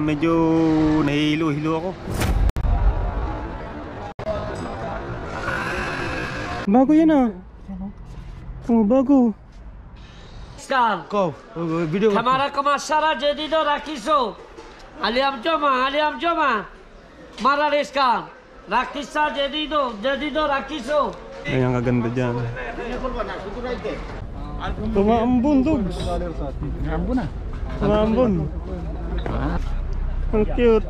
medyo nahihilo-hilo ako. Bago yan ah. Oh, bago. Scar. Go. Video. Kamera kamasara jadi do rakiso. Aliam joma. Mara reska. Rakisa jadi do rakiso. Ayan, kaganda dyan. Tumaambon, Dogs. Tumaambon na. Tumaambon. Ang cute.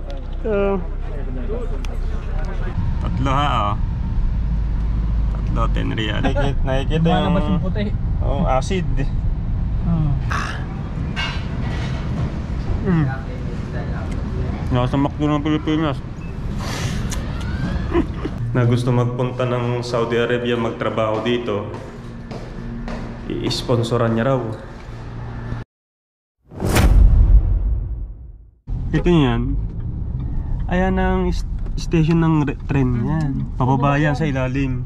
Tatlo ha, oh. Tatlo, 10 real. Nakikita yung puti. Oh, acid. Nasa McDo ng Pilipinas. Na gusto magpunta ng Saudi Arabia magtrabaho dito, i-sponsoran niya raw. Ito yan. Ayan ang station ng tren yan. Pababa yan sa ilalim.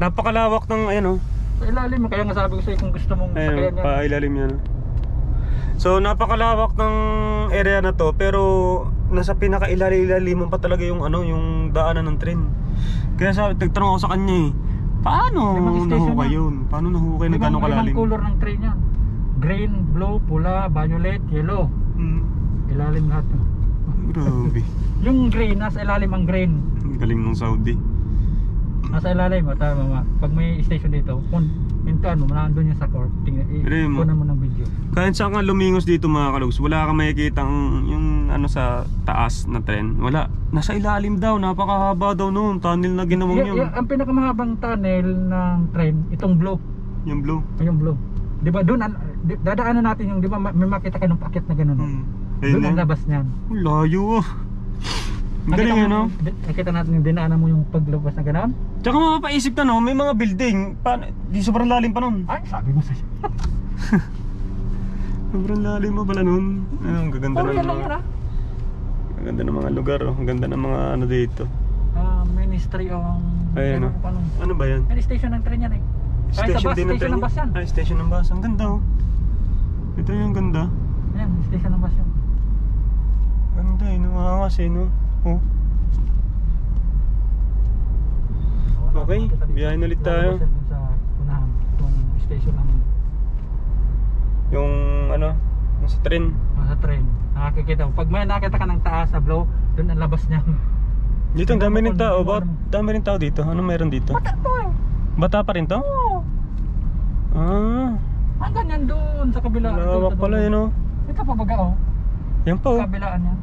Napakalawak ng ayan oh. Sa ilalim, kaya nga sabi ko sa'yo kung gusto mong sakyan yan. Pa-ilalim yan. So napakalawak ng area na to, pero nasa pinaka-ilalim pa talaga yung ano, yung daanan ng tren. Kaya sabi, nagtanong ako sa kanya eh, paano nahukay yun? Paano nahukay na gano'ng kalalim? Limang color ng train yan. Green, blue, pula, violet, yellow. Ilalim lahat. Grabe. Yung green, nasa ilalim ang green. Galing ng Saudi. Nasa ilalim, tama. Pag may station dito, minto ano, nandun yan sa court. Kunan mo ng video. Kahit saan ka lumingos dito mga kalugs, wala kang makikita yung ano sa taas na tren. Wala. Nasa ilalim daw, napakahaba daw noon. Tunnel na ginawang yun. Ang pinakamahabang tunnel ng tren, itong blue. Yung blue? Yung blue. Diba doon, dadaanan natin yung, diba may makita kayo ng paket na gano'n. Doon ang labas niyan. Layo ah. Galing yun no? Nakita natin yung dinaanan mo yung paglabas na gano'n. Tsaka mapapaisip na no, may mga building di sobrang lalim pa nun. Ay, sabi mo sa'yo. Sobrang lalim mo pala nun. Ang gaganda ng mga gaganda ng mga lugar oh. Ang ganda ng mga ano dito. Ministry of ayun, ano ba yan? Ay, station ng tren yan eh. Station din ng tren. Station ng bus yan. Ay, station ng bus. Ang ganda oh. Ito yung ganda. Ayan, station ng bus yan. Ganda eh, numangas eh no. Oh. Okay, biyahin ulit tayo. Sa unahan, itong station namin. Yung ano, sa tren. Sa tren. Nakakikita mo. Pag may nakita ka ng taas sa blow, doon ang labas niya. Dito ang dami rin tao. Dami rin tao dito. Ano meron dito? Bata to eh. Bata pa rin to? Oo. Ang ganyan doon sa kabila. Lawak pala yun oh. Ito pa baga oh. Yan pa oh. Kabilaan niya.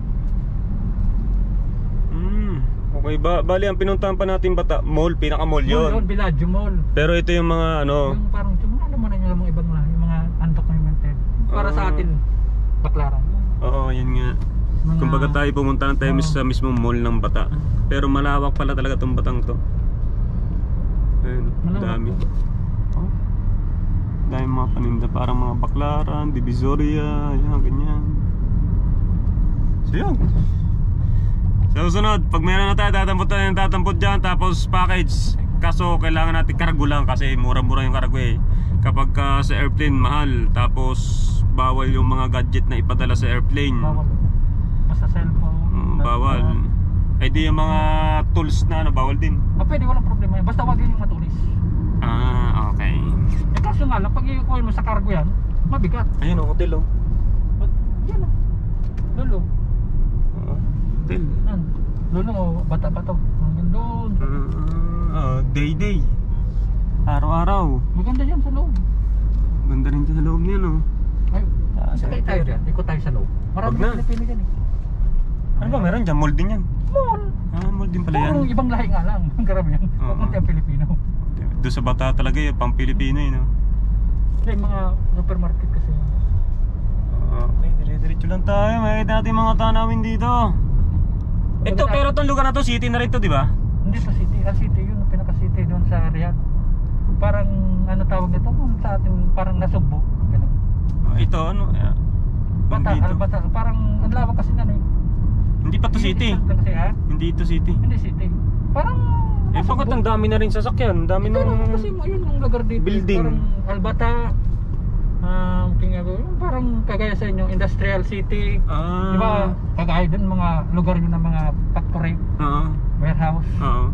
Okay, bali ang pinuntahan pa natin bata, mall, pinaka-mall yun. Mall, Villaggio Mall. Pero ito yung mga ano, yung parang, ano mo na yung mga ibang yung mga undocumented. Para sa atin, baklaran. Oo, yun nga. Kumbaga tayo pumunta na tayo sa mismong mall ng bata. Pero malawak pala talaga itong batang to. Ayun, dami. Dami mga paninda, parang mga baklaran, divisoria, yan, ganyan. So yun. Sa susunod, pag meron na tayo, tatampot dyan, tapos package. Kaso kailangan natin cargo lang kasi mura-mura yung cargo eh. Kapag sa airplane mahal, tapos bawal yung mga gadget na ipadala sa airplane. Basta cellphone. Bawal. Ay di yung mga tools na ano, bawal din. Pwede, walang problema yan. Basta wag yung matulis. Okay. Kaso nga lang, pag i-call mo sa cargo yan, mabigat. Ayun o, hotel o. Yan o. Lolo. Hotel. Lolo, bata-bato. Hanggang doon. Day-day. Araw-araw. Maganda dyan sa loob. Ganda rin dyan sa loob niya no. Ay, sakay tayo dyan. Ikot tayo sa loob. Maraming Pilipino dyan eh. Ano ba meron dyan? Mall din yan? Mall. Mall din pala yan. Puro ibang lahi nga lang. Ang karamihan. Huwag ang Pilipino. Doon sa bata talaga yung pang Pilipino eh no. Yung mga supermarket kasi. Okay, dire-diretso lang tayo. Makikita natin mga tanawin dito. Ito, pero itong lugar na to, city na rin to, di ba? Hindi pa city. City yun, pinaka-city doon sa Riyadh. Parang ano tawag nito? Sa atin parang nasugbo. Ito, ano? Bata, parang ang lawak kasi na eh. Hindi pa to city. Kasi, hindi ito city. Hindi city. Parang bakit ang dami na rin sasakyan? Dami na kasi yun yung lugar dito. Building. Parang Albata. Parang kagaya sa inyo, industrial city. Diba? kagaya dun mga lugar yun ng mga factory, Oo. warehouse. Oo.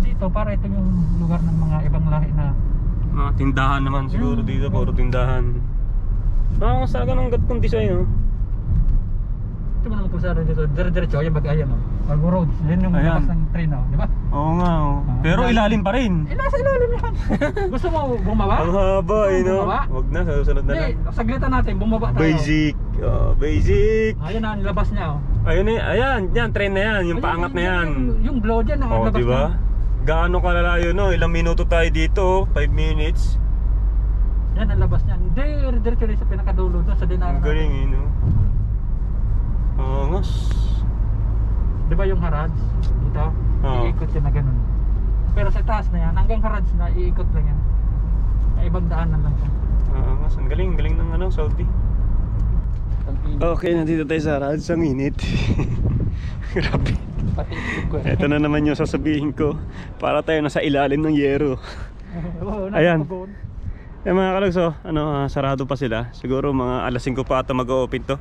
Dito para ito yung lugar ng mga ibang lahi na Mga tindahan naman siguro dito, puro tindahan. Sa ganang gatong design, oh. ito mo naman kung saan dito, dire-diretso, yung bagayan, no? Cargo roads, yun yung Ayan. labas ng train, no? Di ba? Oo nga, oh. Pero ilalim pa rin. Nasa ilalim yan. Gusto mo bumaba? Ang haba, eh, no? Bumaba? Wag na, sa susunod na Hindi, lang. saglitan natin, bumaba tayo. Basic. Oh, basic. Ayan na, nilabas niya, oh. Ayun eh, ayan, yan, train na yan, yung Ayan, paangat na yan. Yung blow dyan, Oh, nakalabas di ba? Gaano kalalayo, no? Ilang minuto tayo dito, 5 minutes. Yan, ang labas niyan. Hindi, diretso rin sa pinakadulo doon sa dinaanan. Ang galing, eh, no? Angas. Di ba yung Harads dito? Oo. Iikot yan na ganun. Pero sa taas na yan, hanggang Harads na iikot lang yan. May ibang daanan lang siya. Angas, ang galing, galing ng ano, Saudi. Okay, nandito tayo sa Rads, ang init. Grabe. Pati isip ko eh. Ito na naman yung sasabihin ko. Para tayo nasa ilalim ng yero. Oo, Ayan. nakapagod. Mga kalags, oh, sarado pa sila. Siguro mga alas 5 pa ata mag-o-open to.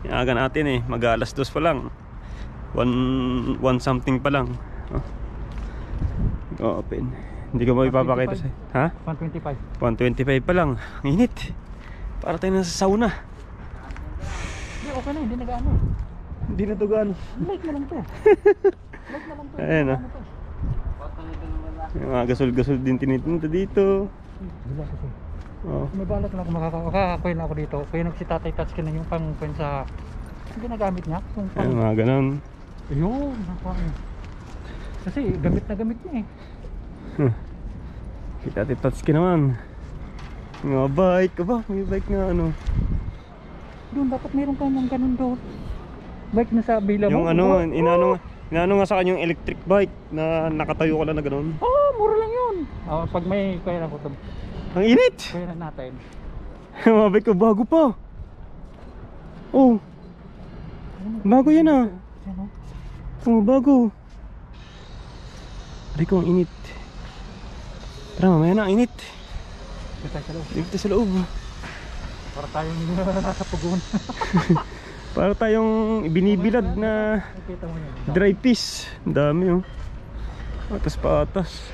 Yung aga natin eh, mag-alas 2 pa lang. 1 something pa lang. Oh. Open. Hindi ko mo ipapakita sa'yo. Ha? 125. 125 pa lang. Ang init. Para tayo nasa sauna. Hindi, okay na, hindi nag-ano. Hindi na to gaano. Like mo lang to. Like mo lang to. Ayan, oh. Yung mga gasol-gasol din tinitinta dito. Gila kasi. Oh. May balak na ako makakakuha na ako dito. Kaya nag si Tatay Touchscreen na yung pang-pen sa ginagamit niya. Yung pang... Ayun, mga ganon. Ayun, nakuha. Kasi gamit na gamit niya eh. Kita touchscreen naman. Mga bike, aba, may bike na ano. Doon, dapat meron ka ng ganun doon. Bike na sa bila mo. Yung ano, inaano nga sa kanya yung electric bike na nakatayo ka lang na ganon. Oh, mura lang yun. Oh, pag may kaya na ko ito. Ang init! Kaya na natin. Mga bike ko, bago pa. Oh, bago yan ah. Ano? Oh, bago. Aray ko, ang init. Tara, mamaya na, ang init. Dito tayo sa loob. Dito sa loob. Para tayong nasa pugon. Para tayong binibilad na Nakita mo yun. dry piece. Ang dami oh. Atas pa atas.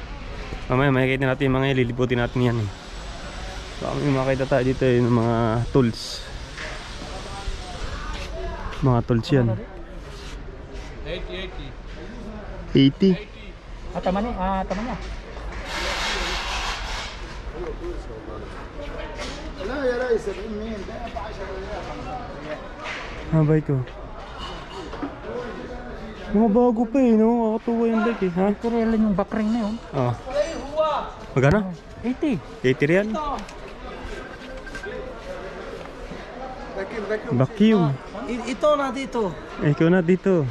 Mamaya makikita natin yung mga liliputin natin yan eh. Baka may makita tayo dito yung mga tools. Mga tools yan. 80. Tama niya. Tama niya. Bike ko. Mga bago pa eh, no? Kakatuwa yung bike eh, ha? Pero yan yung back ring na yun. Oh. Magkano? 80. 80 real? Vacuum. Ito na dito. Eh, ikaw na dito.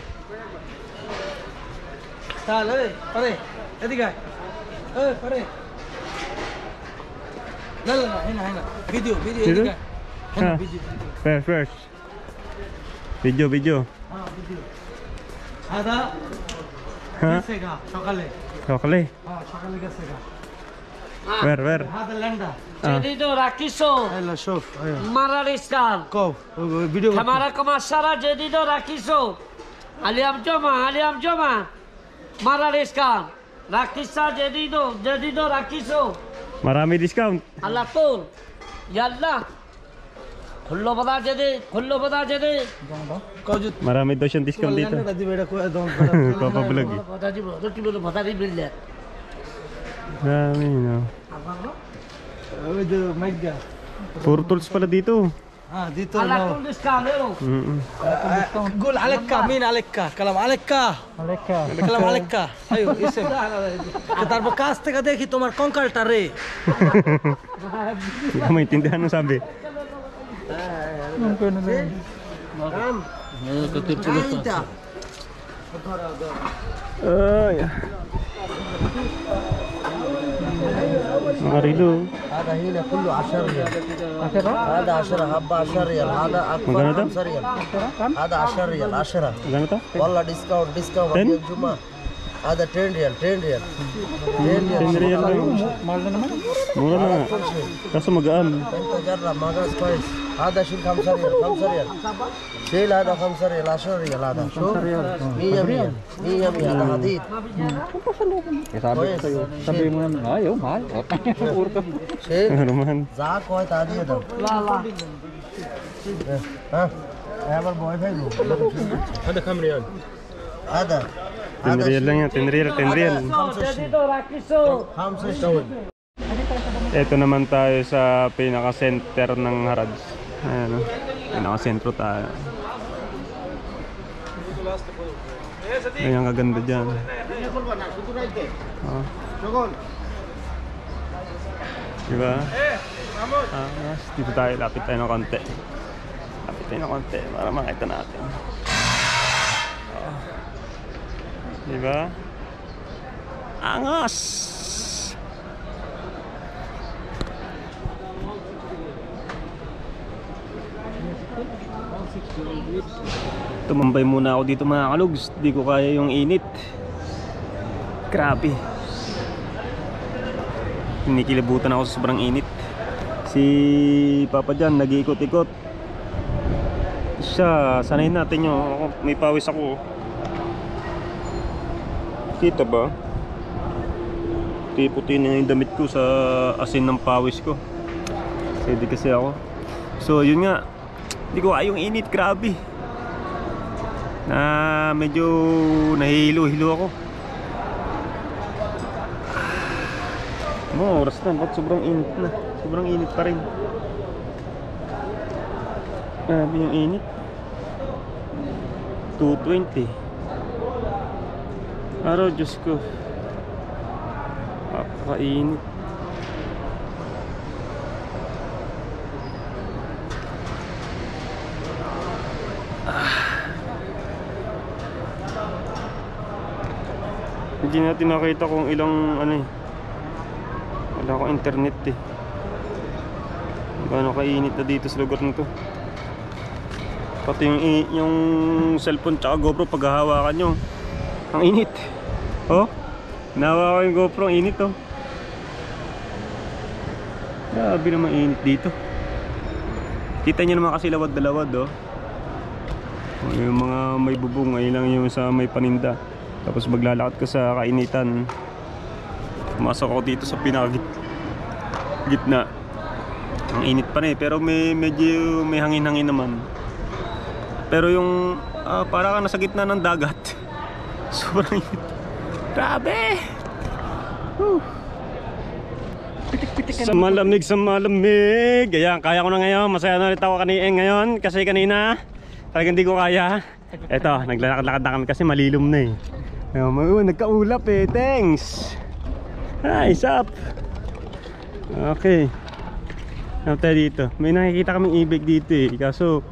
Dale, pare. Edigay. Pare. Lala, hina. Video, Video? edigay. Ah, first. Video. video. هذا Ha? سيجا شوكولاتة. Chocolate. شوكولاتة سيجا. Where? هذا لندا. جديدو راكيسو. يلا شوف ايوه ماراليسكان. كوف فيديو كاميرا كماسارا جديدو راكيسو. اليوم جمعة. ماراليسكان. راكيسا جديدو راكيسو. Marami discount. على طول. يلا. كله بدا جديد. كوجت Marami daw siyang discount dito. دي بيدا كو ادون Papablog eh. بدا دي بالله. Dami, no? ودو ميجا Puro tools pala dito. ديتو على طول ديسكاونت. قول عليك مين عليك كلام عليك Aleka. كلام عليك ايوه اسم كتر بكاست का देखी तुम्हार कंकलटा रे Hindi ko maintindihan ang sabi. Yung pwede na yun. انت Ay. Mga rilo. هذا هنا كله 10 ريال Asira? هذا 10 حبه 10 ريال هذا مكان اكبر هذا؟ 5 ريال Kam? هذا 10 ريال 10 Magkano to? والله ديسكاونت Ten? يوم الجمعه هذا 10 ريال 10 ريال 10 real lang. Mahal na naman. Mura na nga. Kaso magaan. انت جرب ما قاس كويس هذا شيل 5 ريال 5 ريال شيل هذا 5 ريال 10 ريال هذا شوف 100 هذا حديد كويس Sabi mo naman, ayaw, mahal. Puro ka. شيل Ano man. زعق كويس عادي ده لا لا ها هذا البوي فين Ada kam real? هذا 10 real lang yan. 10 real, 10 real. 제디도 라키소 5 شهور Ito naman tayo sa pinaka-center ng Harads. Ayan o. Pinaka-sentro tayo. Ayan ang kaganda dyan. Oh. Diba? Dito tayo, lapit tayo ng konti. Lapit tayo ng konti para makita natin. Oh. Diba? Angas! Tumambay muna ako dito mga kalugs. Di ko kaya yung init. Grabe. Kinikilabutan ako sa sobrang init. Si Papa dyan nag-iikot-ikot. Siya, sanayin natin yung may pawis ako. Kita ba? Puti-puti na yung damit ko sa asin ng pawis ko. Pwede kasi ako. So yun nga, hindi ko kaya yung init, grabe. Na medyo nahihilo-hilo ako. Oras na, ba't sobrang init na? Sobrang init pa rin. Grabe yung init. 220. Araw, Diyos ko. Napakainit. Hindi natin nakita kung ilang ano eh. Wala akong internet eh. Gaano kainit na dito sa lugar nito. Pati yung cellphone tsaka GoPro paghahawakan nyo, ang init. Oh, nahawa ko yung GoPro, ang init oh. Grabe naman init dito. Kita nyo naman kasi lawad na lawad oh. Yung mga may bubong, ay lang yung sa may paninda. Tapos maglalakad ka sa kainitan. Pumasok ako dito sa gitna. Ang init pa rin pero medyo may hangin-hangin naman. Pero yung para ka nasa gitna ng dagat. Sobrang init. Grabe! Sa malamig. Ayan, kaya ko na ngayon. Masaya na ulit ako kaniin ngayon. Kasi kanina talagang hindi ko kaya. Eto, naglalakad-lakad na kami kasi malilom na eh. Ayun, nagkaulap eh. Thanks! Nice up! Okay. Ano tayo dito? May nakikita kaming e-bike dito eh. Kaso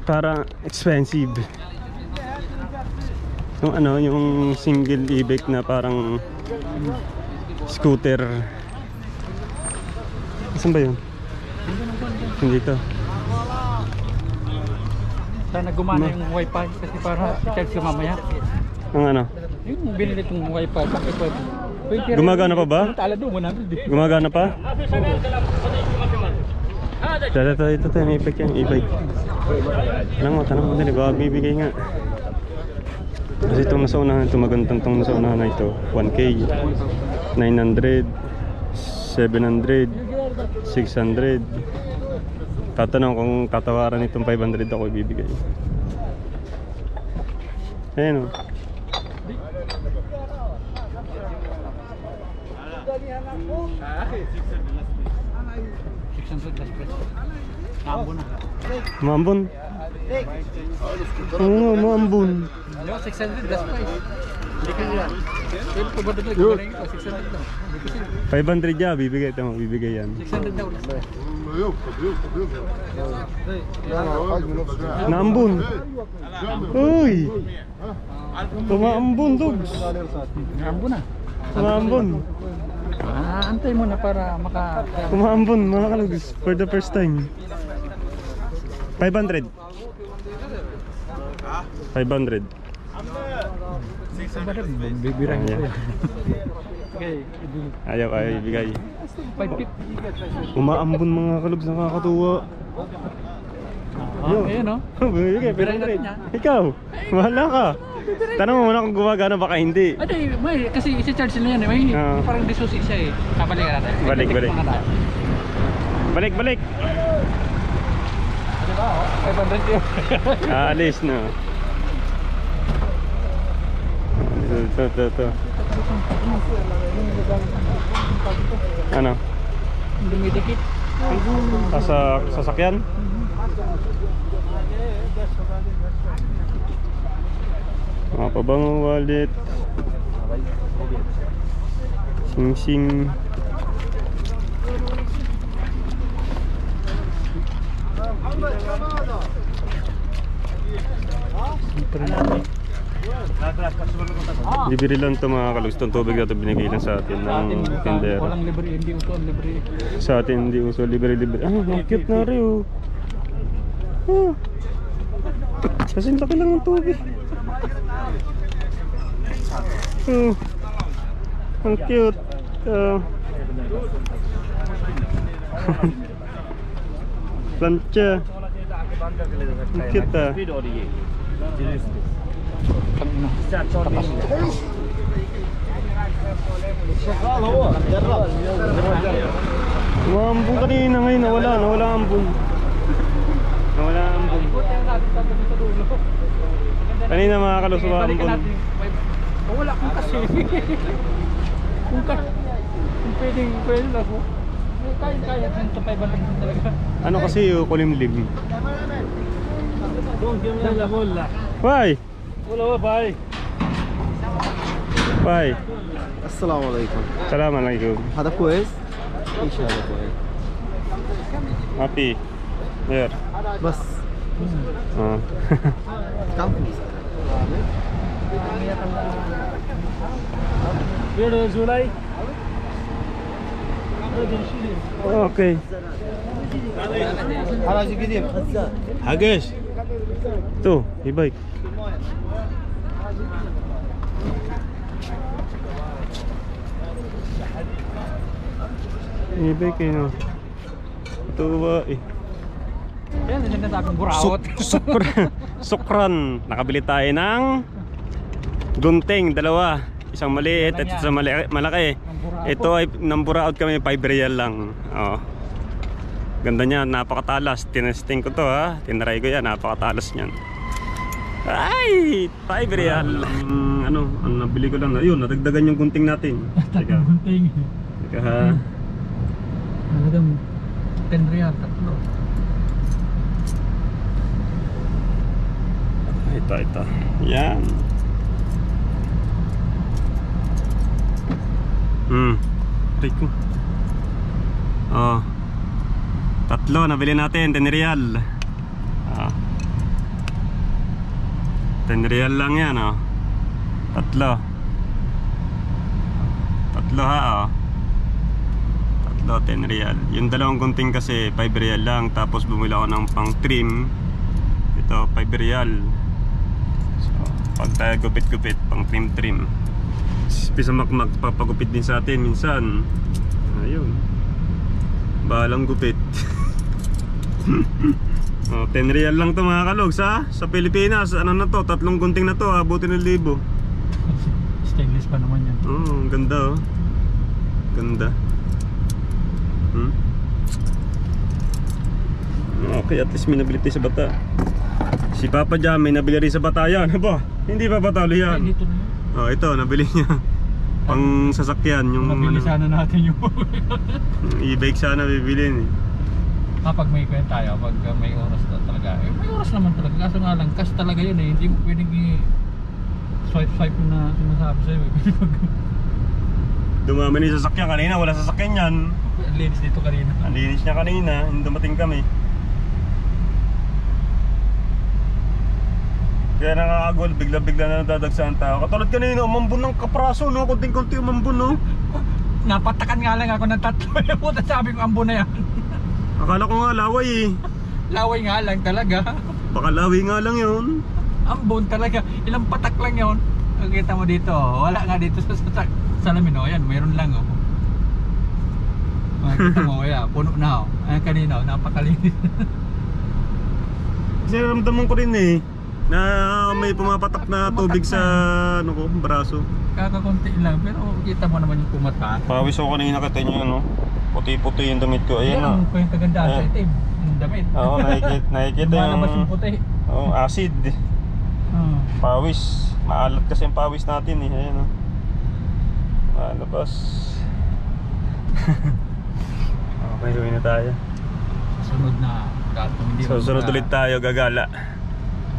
parang expensive. Yung ano, yung single e-bike na parang scooter. Saan ba yun? Dito. Sana gumana yung wifi kasi para i-charge ka mamaya. Ang ano? Yung binili itong wifi, bakit pwede? Gumagana pa ba? Tala doon, 100. Gumagana pa? Ito, may e-bike yan, e-bike. Tanong mo din, baka bibigay nga. Kasi itong nasa unahan, itong magandang itong nasa unahan na ito 1K, 900, 700, 600. Tatanong kung tatawaran itong 500 ako ibibigay. Ayan o. Maambon. Oo, maambon. 600 last price. Hindi ka yan. Pero kung ba doon, 600 daw. 500 ya, bibigay ito mo, bibigay yan. 600 daw last price. Naambon. Uy! Tumaambon, Dogs. Rambo na. Tumaambon. Antay mo na para maka... Tumaambon, mga kalags. For the first time. 500. 500. Bibirahin ko yan. Okay, Ayaw ibigay. 550. Umaambon mga kalogs, nakakatuwa. Ayun no? Bumibigay, pero Bibirahin natin yan. ikaw, bahala ka. Tanong mo muna kung gumagana, baka hindi. Ay, may kasi isi-charge nila yan eh. May parang disusi siya eh. Kapalikan natin. Balik. Check muna tayo. Balik. Di ba? 500 yun. Aalis na. Ito. Ano? Dumidikit. Sa sasakyan? Mga pabang wallet. Sing. Bibili lang ito mga kalugs. Itong tubig na ito binigay lang sa atin ng tindera. Walang libre, hindi uso ang libre. Sa atin hindi uso libre. Ah, ang cute na rin oh. Ah. Kasi laki lang ng tubig. Oh. Ang cute. Plancha. Ang cute ah. Umambon kanina, ngayon nawala ambon. Kanina mga kalus, umambon. Wala kung kasi. Kung pwede lang ako. Kaya sa 500 talaga. Ano kasi yung kulimlim? Why? Why? السلام عليكم. Assalamualaikum. هذا كويس؟ ايش هذا كويس؟ Happy. There. بس كم فلوس؟ Okay. حراج قديم Hagesh. Ito, e-bike. E-bike eh no. Ito ba eh. Yan, hindi na sabing burawot. Sukran. Nakabili tayo ng gunting, dalawa. Isang maliit at isang malaki. Ito ay namburaot kami, 5 real lang. Oh. Ganda niya, napakatalas. Tinesting ko to ha. Tinry ko yan, napakatalas niyan. Ay, 5 real. Ano nabili ko lang. Ayun, nadagdagan yung gunting natin. Teka. Gunting. Teka ha. Talagang 10 real, tatlo. Ito. Yan. Rico. Oh. Tatlo nabili natin, 10 real. 10 real lang yan, oh. Tatlo ha, oh. Tatlo, 10 real. Yung dalawang gunting kasi 5 real lang. Tapos bumili ako ng pang trim. Ito, 5 real. So, pag tayo gupit-gupit, pang trim. Pisa magpapagupit din sa atin minsan. Ayun. Balang gupit. Oh, 10 real lang to mga kalogs ha. Sa Pilipinas, ano na to, tatlong gunting na to, abutin ng 1,000. Stainless pa naman yan. Oh, ganda oh. Ganda. Okay, at least may nabili tayo sa bata. Si Papa Jam may nabili rin sa bata yan. Aba, hindi pa patalo yan. Dito na yun. Oh, ito, nabili niya. Pang sasakyan, yung Mabili sana natin yung e-bike sana bibilin eh. kapag may kwenta tayo, pag may oras na talaga. Eh, may oras naman talaga. Kaso nga lang, cash talaga yun eh. Hindi mo pwedeng swipe na sinasabi sa'yo eh. Dumami ni sasakyan kanina, wala sasakyan yan. Ang linis dito kanina. Ang linis niya kanina, hindi dumating kami. Kaya nakakagol, bigla-bigla na nadadagsa ang tao. Katulad kanina, umambon ng kapraso, no? Kunting-kunti umambon, no? Napatakan nga lang ako ng 3. Puta, sabi ko ambo na yan. Akala ko nga laway eh. Laway nga lang talaga. Baka laway nga lang yun. Ambon talaga. Ilang patak lang yun. Nakikita mo dito. Wala nga dito sa salamin. O, ayan, mayroon lang. Oh. Makikita mo, ayan, puno na. Oh. Ayan, kanina, oh, napakalinis. Kasi naramdaman ko rin eh na may pumapatak na tubig sa ano ko, braso. Kakakunti lang. Pero kita mo naman yung pumata. Pawis ako kanina, kita nyo ano. Puti-puti yung damit ko. Ayan Yan o. ang kagandahan sa itim. Yung damit. Oo, nakikita Lumalabas yung yung puti. acid. Oh. Pawis. Maalat kasi yung pawis natin eh. Ayan o. Malabas. Okay, gawin na tayo. Sunod na. Kung hindi So, sunod ulit tayo, gagala.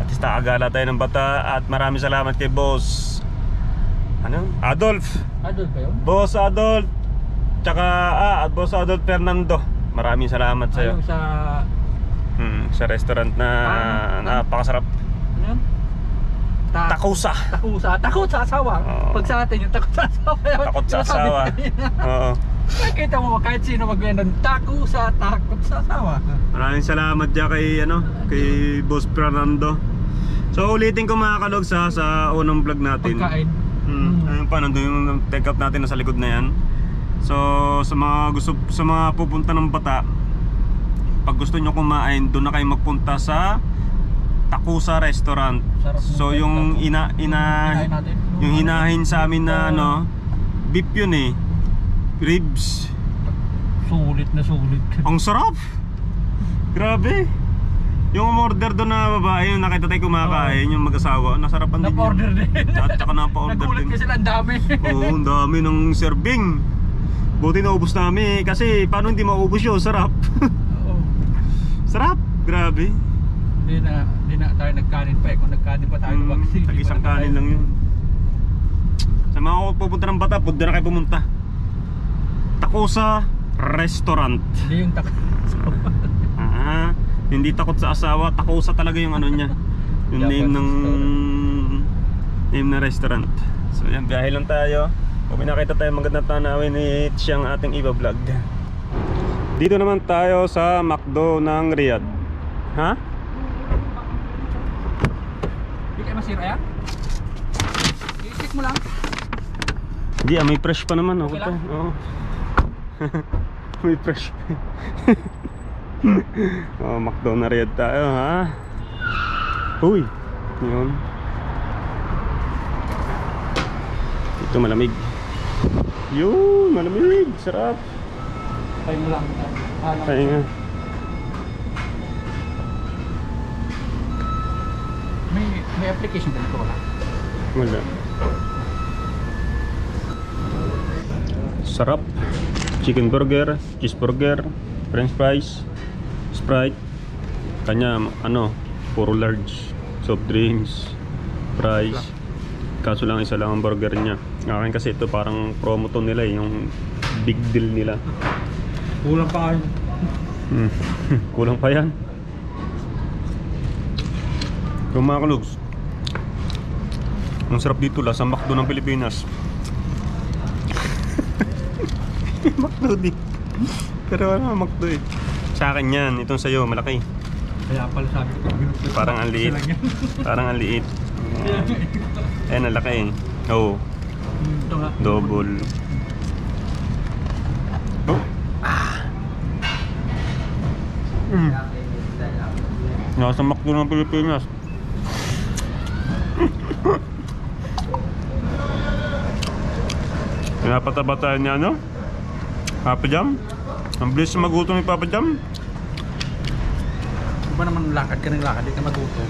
At least nakagala tayo ng bata. At maraming salamat kay Boss ano? Adolf. Adult ba yun? Boss Adolf. Tsaka, Boss Adolf Fernando. Maraming salamat sa'yo. Ayun sa... Sa restaurant na napakasarap. Ano yun? Takusa. Takot sa asawa. Oo. Pag sa atin yung takot sa asawa. Takot sa Sinasabi asawa. kanina. Oo. Nakita mo kahit sino magbiyan ng takot sa asawa. Maraming salamat dyan kay Boss Fernando. So ulitin ko mga kalog sa unang vlog natin. Pagkain. Ayun pa, nandun yung take up natin nasa likod na yan. So sa mga pupunta ng bata, pag gusto nyo kumain, doon na kayo magpunta sa Takusa Restaurant. Sarap So yung yung hinahin sa amin na beef yun eh. Ribs. Sulit na sulit. Ang sarap! Grabe! Yung umorder doon na babae, yung nakita tayo kumakain, yung mag-asawa, nasarapan din Napa-order din. At saka napa-order Nagulat din. kasi sila, ang dami. Oo, ang dami ng serving. Buti naubos namin kasi paano hindi maubos yun? Sarap. Oo. Sarap! Grabe. Hindi na tayo nagkanin pa eh. Kung nagkanin pa tayo vaccine. Tag-isang kanin lang yun. Sa mga pupunta ng bata, punta na kayo pumunta. Takusa Restaurant. Hindi yung takot. Hindi takot sa asawa, Takusa talaga yung ano niya. Yung name ng restaurant. So yan, biyahe lang tayo. Kung nakita tayo magandang tanawin, siyang ating iba-vlog. Dito naman tayo sa McDo ng Riyadh. Ha? Hindi kayo masira yan? I-check mo lang. Hindi may fresh pa naman. Okay lang? Oo. May fresh pa. McDo na Riyadh tayo ha. Uy, yun. Ito malamig. Yun, malamig. Sarap. Tayo mo lang. Kaya nga. May application din ko wala. Wala. Sarap. Chicken burger, cheeseburger, french fries, Sprite. Kanya puro large. Soft drinks, fries. Kaso lang isa lang ang burger niya. Akin kasi ito parang promo to nila yung big deal nila. Kulang pa kayo. Kulang pa yan. Yung mga kalugs, ang sarap dito, lasang McDo ng Pilipinas. McDo din. Pero ano McDo eh. Sa akin yan, itong sayo, malaki. Kaya pala sabi ko. Parang ang liit. Parang ang liit. Ayan, ang laki eh. Oo, Ito nga. double. Oh. Nasa McDo ng Pilipinas. Pinapataba tayo niya Papa Jam. Ang bilis magutom ni Papa Jam. Kung ba naman lakad ka ng lakad, di ka magutom.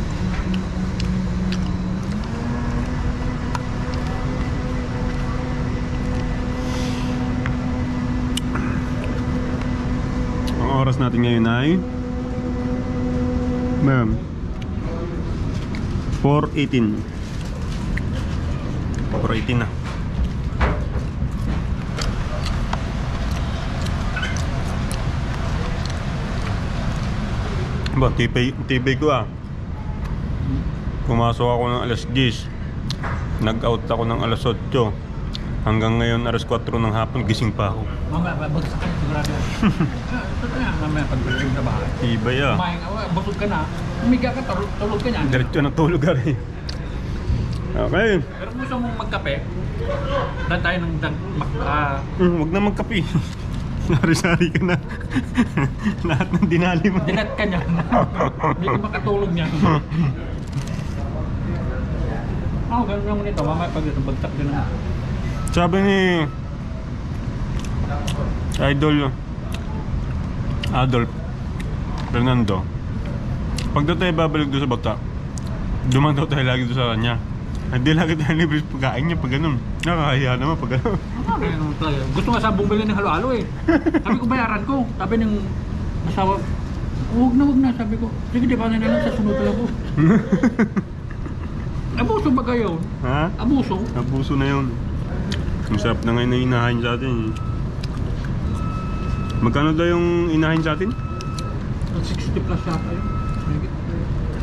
Ang oras natin ngayon ay 4:18. 4:18 na. Ba, tibay ko Pumasok ako ng alas 10. Nag-out ako ng alas 8. Hanggang ngayon alas 4 ng hapon gising pa ako. Mamaya, bagsak ka, sigurado. Ito nga, mamaya pag-balik na bahay. Tibay Kumain ka, busog ka na. Umiga ka, tulog ka niyan. Diretso na tulog Okay. Pero kung gusto mong magkape, dan tayo ng Huwag na magkape. Sari-sari ka na. Lahat ng dinali mo. dinat ka niyan. Hindi ka makatulog niyan. Ganun naman ito. Mamaya pag ito, bagtak din na. Sabi ni Idol Adolf Fernando, pag daw tayo babalik doon sa bata, duman daw tayo lagi doon sa kanya. Hindi lagi tayo libre sa pagkain niya pag ganun. Nakakahiya naman pag ganun. Gusto nga sa bumili ng halo-halo eh. Sabi ko bayaran ko. Sabi ng asawa, huwag na. Sabi ko, sige di ba na lang sa sunod lang ko. Abuso ba kayo? Ha? Abuso? Abuso na yun. Ang sarap na ngayon na inahin sa atin eh. Magkano daw yung inahin sa atin? 60 plus yata yun.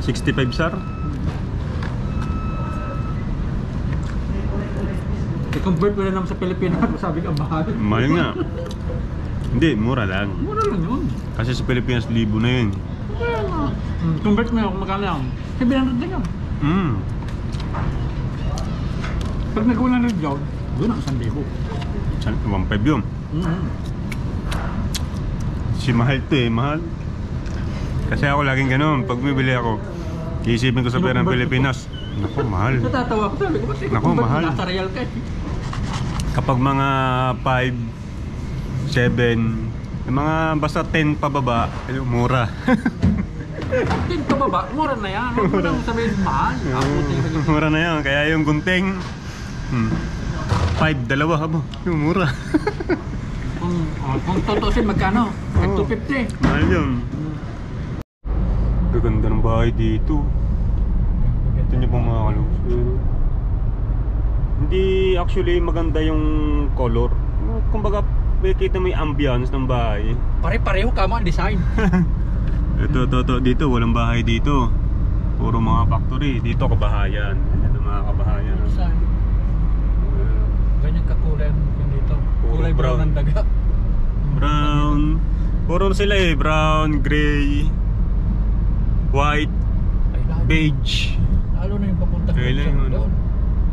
65 sar? I-convert mo na naman sa Pilipinas. Sabi ka, mahal. Mahal nga. Hindi, mura lang. Mura lang yun. Kasi sa Pilipinas, libo na yun. Kaya nga. Convert mo yun kung magkano yan. 700 lang yun. Pag nag-100 yun, doon ang 1,000. 1.5 yun. Si mahal to eh, mahal. Kasi ako laging ganun, pag bumibili ako, iisipin ko sa pera ng Pilipinas. Naku, mahal. Natatawa ko, sabi ko, ba't Naku, mahal. nasa real ka eh? Kapag mga 5, 7, mga basta 10 pababa, mura. 10 pa baba, mura na yan. Huwag mo nang sabihin mahal. Mura na yan, kaya yung gunting 5, dalawa habo, yung mura. Kung tutusin magkano? At 250. Mahal yun. Gaganda ng bahay dito. Ito niyo pong mga kalusur. Hindi actually maganda yung color. Kumbaga, kita mo yung ambience ng bahay. Pare-pareho kama ang design. Ito, dito, walang bahay dito. Puro mga factory. Dito, kabahayan. Ito mga kabahayan. Design. Ganyan kakulay yung dito. Puro Kulay brown brown. ng daga. Brown. Puro sila eh. Brown, gray, white, Ay, beige. lalo na yung papuntang Kailan Red Sun yun? doon.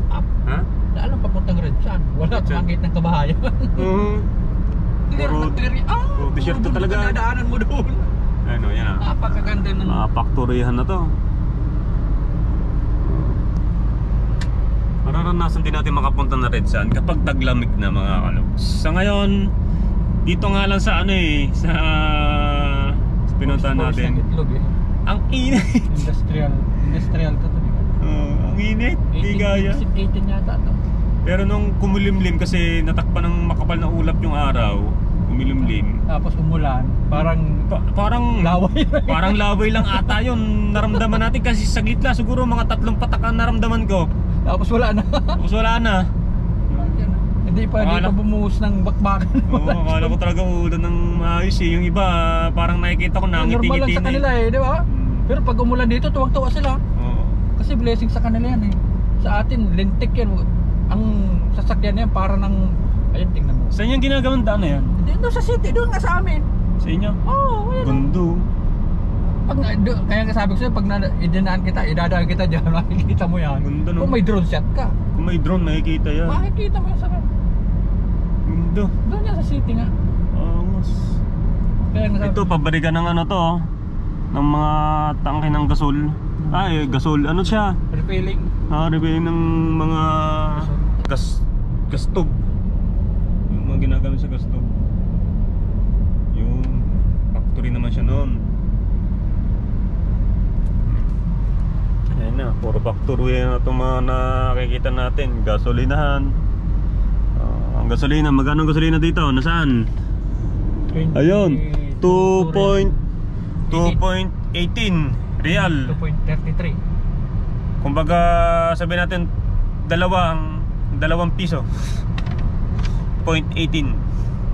Up. Ha? Lalo papuntang Red Sun. Wala Red Sun. kumangit ng kabahayan. Oo. Clear Puro- na clear. puro t-shirt na talaga. Nadaanan mo doon. Ano, yan ah. Napakaganda ng... Mga faktorihan na to. Mararanasan din natin makapunta na Red Sun kapag taglamig na mga kalogs. Sa ngayon, dito nga lang sa ano eh, sa pinuntahan Force natin. ng itlog eh. Ang init! Industrial to to. Ang init, di gaya. 18 yata to. Pero nung kumulimlim kasi natakpan ng makapal na ulap yung araw, kumilimlim. Tapos umulan, parang Parang laway. parang laway lang ata yun naramdaman natin kasi saglit lang siguro mga 3 patak ang naramdaman ko. Tapos wala na. Tapos wala na. Hindi pa bumuhos ng bakbakan. Oo, akala ko talaga ulan ng maayos eh. Yung iba parang nakikita ko Normal lang nangiti-ngiti sa kanila eh, di ba? Pero pag umulan dito, tuwang-tuwa sila. Oo. Kasi blessing sa kanila yan eh. Sa atin, lintik yan. Ang sasakyan yan para ng... Ayun, tingnan mo. Saan yung ginagawang daan na yan? Dito sa city, doon nga sa amin. Sa inyo? Oo, ayun. Gundo. Kaya nga sabi ko sa'yo, pag idinaan kita, idadaan kita dyan, makikita mo yan. Ganda, no? Kung may drone shot ka, Kung may drone makikita yan. makikita mo yan sa... Gundo. Doon yan sa city nga. Angas. Kaya nga sabi Ito, pabarikan ng ano to, ng mga tangke ng gasol. Ay, gasol. Ano siya? refilling. Reveal ng mga gas tube. Yung mga ginagamit sa gas tube. Yung factory naman siya noon. Ayan na, puro factory na itong mga nakikita natin. Gasolinahan. Ang gasolina, magkano ang gasolina dito? Nasaan? Ayun, 2.18 real. 2.33. Kumbaga sabihin natin dalawang piso. 0.18.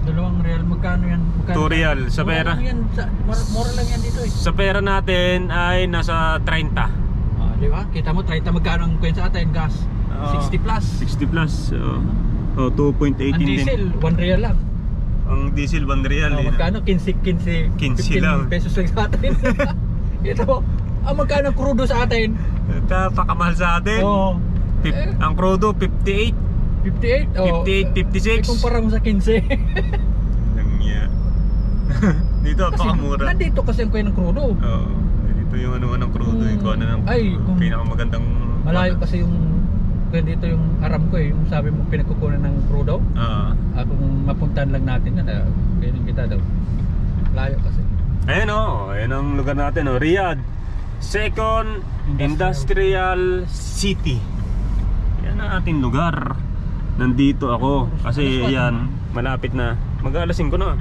2 real, magkano yan? 2 real sa Mura pera. lang yan, mura lang yan dito eh. Sa pera natin ay nasa 30. Di ba? Kita mo, 30 magkano ang kwenta sa atin, gas? 60 plus. 60 plus. 2.18 Ang din. diesel, 1 real lang. Ang diesel 1 real. Magkano? 15 15 lang. pesos lang sa atin. Kita mo, magkano ang crudo sa atin? Pakamahal sa atin. Oo. Ang crudo 58, 58? Oh, 58, 56. ikumpara mo sa 15. Nangya. Dito pakamura. Nandito kasi ang kuya ng crudo. Oo. Dito yung ano ng crudo, yung kung ano ng Ay, kung- pinakamagandang Malayo kasi yung kaya dito yung aram ko yung sabi mo pinagkukunan ng crudo. Kung mapuntahan lang natin yan, pwedeng kita daw. Layo kasi. Ayun ayan ang lugar natin Riyadh Second Industrial City. Yan ang ating lugar. Nandito ako kasi yan, malapit na. Mag-alas 5 na.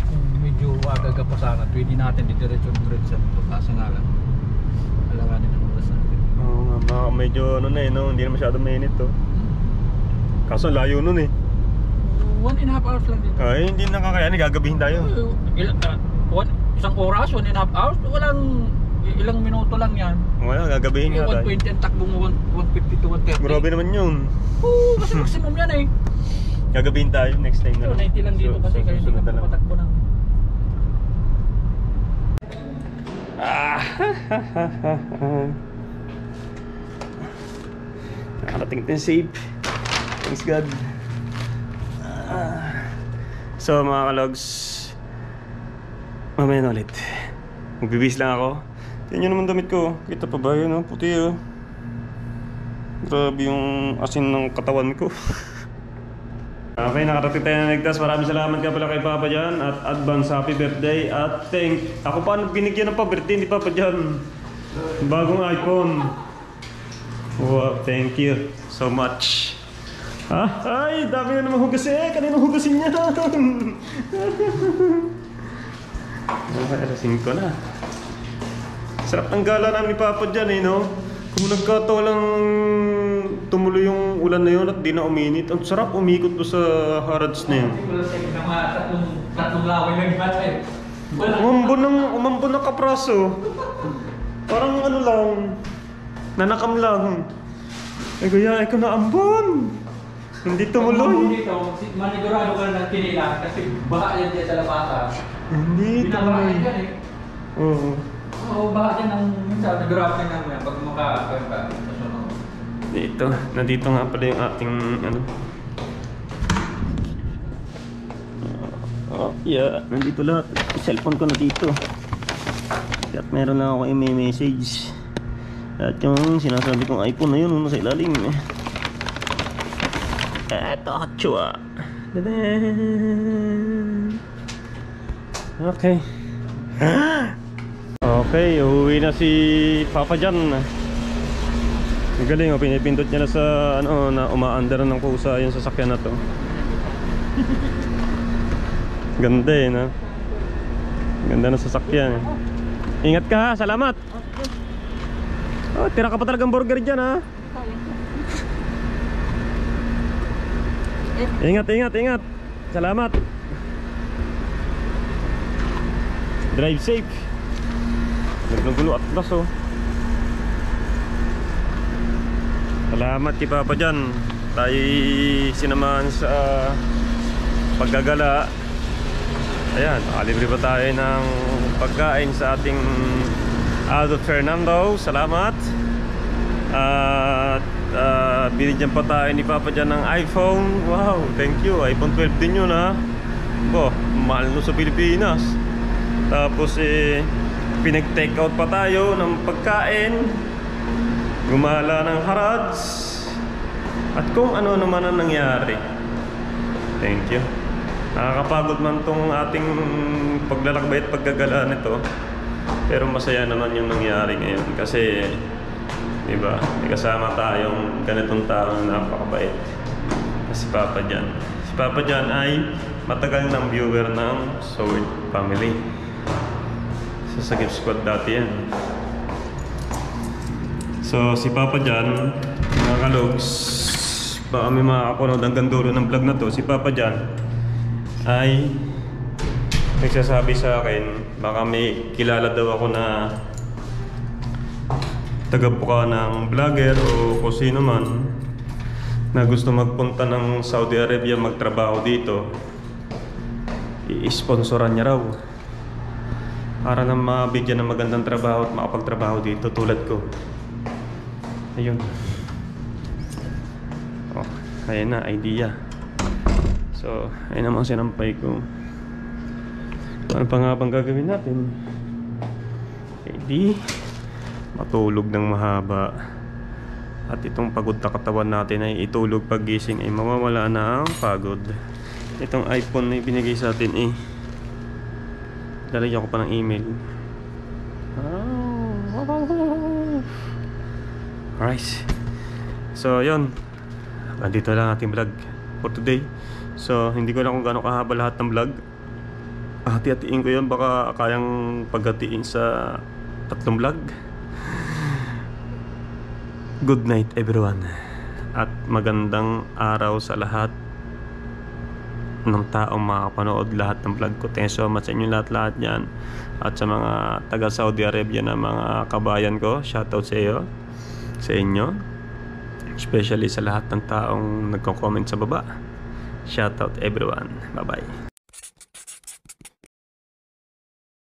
Kung medyo aga pa sana, pwede natin didiretso-diretso sa nga lang. Alanganin ang oras natin. Oo nga, medyo ano na no, hindi na masyadong mainit to. Kaso layo nun 1.5 hours lang dito. Ay, hindi na kakayanin, gagabihin tayo. Isang oras, 1.5 hours, ilang minuto lang yan. Wala, gagabihin nga tayo. 120 ang takbo mo, 150 to 130. Grabe naman yun. Oo, kasi maximum yan eh. Gagabihin tayo next time na. 90 lang dito kasi kaya hindi susunod ka na lang. papatakbo ng... Nakarating natin safe. Thanks God. So mga kalogs, mamaya na ulit. Magbibis lang ako. Tingnan nyo naman damit ko. Kita pa ba yun? Puti oh. Grabe yung asin ng katawan ko. Okay, nakarating tayo na ligtas. Maraming salamat ka pala kay Papa Jan. At advance happy birthday. At ako pa binigyan ng pa-birthday ni Papa Jan. Bagong iPhone. Wow, thank you so much. Ay, dami na naman hugas Kanina hugasin niya. Okay, alas 5 na. Sarap ng gala namin ni Papa Jan no? Kung nagkataon lang tumuloy yung ulan na yun at di na uminit. Ang sarap umikot po sa Harrods na yun. Tatlong laway lang bata eh. Umambon ng kapraso. Parang ano lang, nanakam lang. Ay kuya, ikaw na ambon. Hindi tumuloy. Dito, manigurado ka na ng kinila kasi baka yan dyan sa labasa. Hindi tumuloy. Binabahan yan eh. Oo. Oo, baka yan ang minsan nagurado ka naman yan pag makakawin ka sa sunod. Dito, nandito nga pala yung ating ano. Yeah, nandito lahat. Cellphone ko na dito. At meron lang ako i-message. At yung sinasabi kong iPhone na yun, nasa ilalim. Eto, chua. Okay. Okay, uuwi na si Papa Jan. Magaling, pinipindot niya na sa ano, na umaandar ng kusa yung sasakyan na to. Ganda no? Ganda ng sasakyan. Ingat ka ha, salamat. Oh, tira ka pa talagang burger dyan ha. Ingat. Salamat. Drive safe. Gulo at plus oh. Salamat kay Papa Jan. Tayo sinamahan sa paggagala. Ayan, nakalibre pa tayo ng pagkain sa ating Adult Fernando. Salamat. At binigyan pa tayo ni Papa Jan ng iPhone. Wow, thank you. iPhone 12 din yun ha. Mahal no sa Pilipinas. Tapos pinag-take out pa tayo ng pagkain. Gumala ng Harrods. At kung ano naman ang nangyari. Thank you. Nakakapagod man tong ating paglalakbay at paggagala nito. Pero masaya naman yung nangyari ngayon. Kasi diba, may kasama tayong ganitong tao na napakabait. Si Papa Jan. Si Papa Jan ay matagal ng viewer ng Sword Family. Sa Sagip Squad dati yan. So si Papa Jan, mga kalogs, baka may makakapunod hanggang dulo ng vlog na to. Si Papa Jan ay nagsasabi sa akin, baka may kilala daw ako na tagabuka ng vlogger o kung sino man na gusto magpunta ng Saudi Arabia magtrabaho dito, i-sponsoran niya raw para na mabigyan ng magandang trabaho at makapagtrabaho dito tulad ko. Ayun. Oh, ayan na, idea. So, ayun naman sinampay ko. Ano pa nga bang gagawin natin? Di matulog ng mahaba. At itong pagod na katawan natin ay itulog paggising ay mawawala na ang pagod. Itong iPhone na binigay sa atin eh, lalagyan ko pa ng email. Alright. So yun, nandito lang ating vlog for today. So hindi ko lang kung gaano kahaba lahat ng vlog. Hati-hatiin ko yun, baka kayang paghatiin sa 3 vlog. Good night everyone. At magandang araw sa lahat ng taong makapanood lahat ng vlog ko. Thank you so much sa inyo lahat yan. At sa mga taga Saudi Arabia na mga kabayan ko, shoutout sa iyo, sa inyo. Especially sa lahat ng taong nagko-comment sa baba. Shoutout everyone. Bye bye.